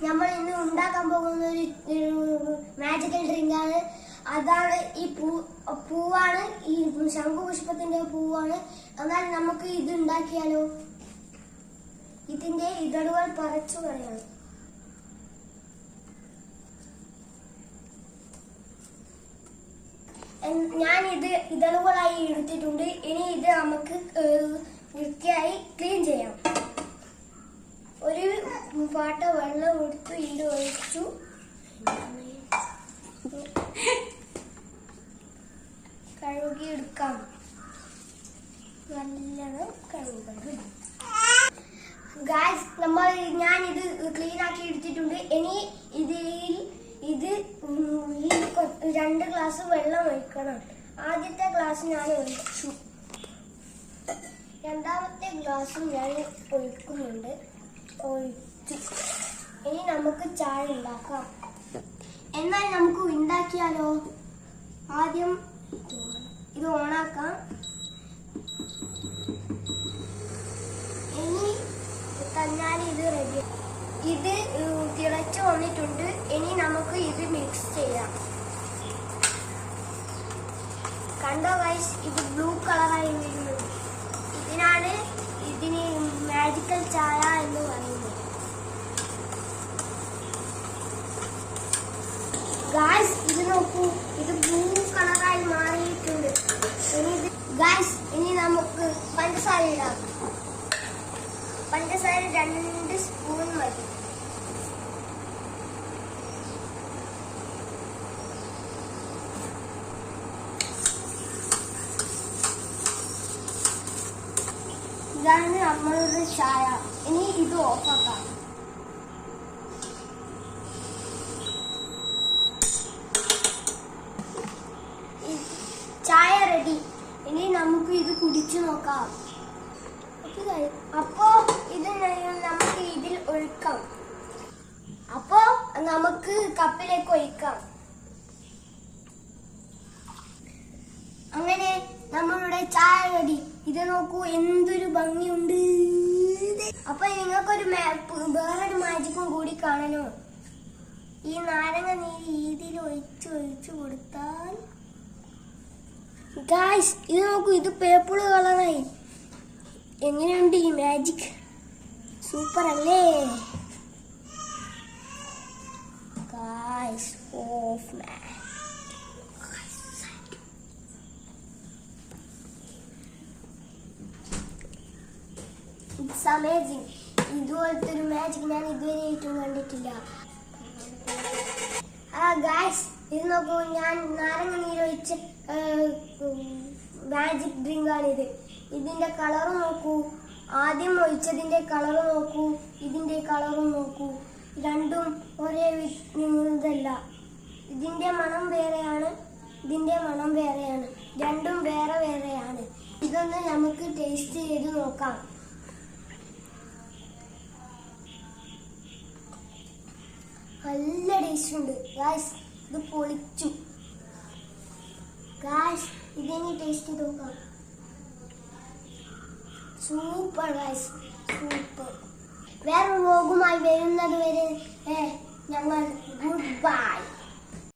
നമ്മൾ ഇന്ന് ഉണ്ടാക്കാൻ പോകുന്ന ഒരു മാജിക്കൽ ഡ്രിങ്ക് ആണ്. അതാണ് ഈ പൂവാണ്, ഈ ശംഖുപുഷ്പത്തിന്റെ പൂവാണ്. എന്നാൽ നമുക്ക് ഇത് ഉണ്ടാക്കിയാലോ? ഇതിന്റെ ഇതളുകൾ പറിച്ചു കളയണം. ഞാൻ ഇത് ഇതളുകളായി എടുത്തിട്ടുണ്ട്. ഇനി ഇത് നമുക്ക് വൃത്തിയായി ക്ലീൻ ചെയ്യാം. ഒരു പാട്ട വെള്ളം എടുത്തു ഇത് ഒഴിച്ചു കഴുകിയെടുക്കാം. നല്ലോണം കഴുകണം. ഗായ്സ്, ഞാൻ ഇത് ക്ലീൻ ആക്കി എടുത്തിട്ടുണ്ട്. ഇനി ഇത് 2 ഗ്ലാസ് വെള്ളം ഒഴിക്കണം. ആദ്യത്തെ ഗ്ലാസ് ഞാൻ ഒഴിച്ചു, രണ്ടാമത്തെ ഗ്ലാസും ഞാൻ ഒഴിക്കുന്നുണ്ട്. ഒഴിച്ചു. ഇനി നമുക്ക് ചായ ഉണ്ടാക്കാം. എന്നാൽ നമുക്ക് ഉണ്ടാക്കിയാലോ? ആദ്യം ഇത് ഓണാക്കാം. ഇനി തന്നാൽ ഇത് റെഡി. ഇത് തിളച്ചു വന്നിട്ടുണ്ട്. ഇനി നമുക്ക് ഇത് മിക്സ് ചെയ്യാം. കണ്ടോ ഗൈസ്, ഇത് ബ്ലൂ കളറായി വരുന്നു. ഇതിന് മാജിക്കൽ ചായ എന്ന് പറയുന്നത്. ഗൈസ്, ഇത് നോക്കൂ, ഇത് ബ്ലൂ കളറായി മാറിയിട്ടുണ്ട്. ഇനി നമുക്ക് പഞ്ചസാര ഇടാം. പഞ്ചസാര 2 സ്പൂൺ മതി. ഇതാണ് നമ്മളുടെ ചായ. ഇനി ഇത് ഓഫാക്കാം. ചായ റെഡി. ഇനി നമുക്ക് ഇത് കുടിച്ചു നോക്കാം. അപ്പോ ഇത് നമുക്ക് ഇതിൽ ഒഴിക്കാം. അപ്പോ നമുക്ക് കപ്പിലേക്ക് ഒഴിക്കാം. അങ്ങനെ നമ്മളുടെ ചായ റെഡി. ഇത് നോക്കൂ, എന്തൊരു ഭംഗിയുണ്ട്. അപ്പൊ നിങ്ങൾക്കൊരു വേറൊരു മാജിക്കും കൂടി കാണണോ? ഈ നാരങ്ങ നീര് ഇതിൽ ഒഴിച്ചു കൊടുത്താൽ ഗായ്സ്, ഇത് നോക്കൂ, ഇത് പേപ്പിൾ കളറായി. എങ്ങനെയുണ്ട് ഈ മാജിക്? സൂപ്പർ അല്ലേ guys? Of man, it's amazing. ഇതുപോലത്തെ ഒരു മാജിക് ഞാൻ ഇതുവരെയായിട്ടും കണ്ടിട്ടില്ല. ഗായ്സ്, ഇത് നോക്കൂ, ഞാൻ നാരങ്ങ നീരൊഴിച്ച മാജിക് ഡ്രിങ്ക് ആണിത്. ഇതിന്റെ കളറ് നോക്കൂ. ആദ്യം ഒഴിച്ചതിന്റെ കളറ് നോക്കൂ, ഇതിന്റെ കളറും നോക്കൂ. രണ്ടും ഒരേ ഇതല്ല. ഇതിന്റെ മണം വേറെയാണ്, ഇതിന്റെ മണം വേറെയാണ്. രണ്ടും വേറെ വേറെയാണ്. ഇതൊന്ന് നമുക്ക് ടേസ്റ്റ് ചെയ്ത് നോക്കാം. നല്ല ടേസ്റ്റ് ഉണ്ട് ഗായ്സ്. ഇത് പൊളിച്ചു ഗായ്സ്. ഇതിനി ടേസ്റ്റ് ചെയ്ത് നോക്കാം. Super guys, super. വേറെ വ്ലോഗുമായി വരുന്നത് വരെ ഞങ്ങൾ ഗുഡ് ബൈ.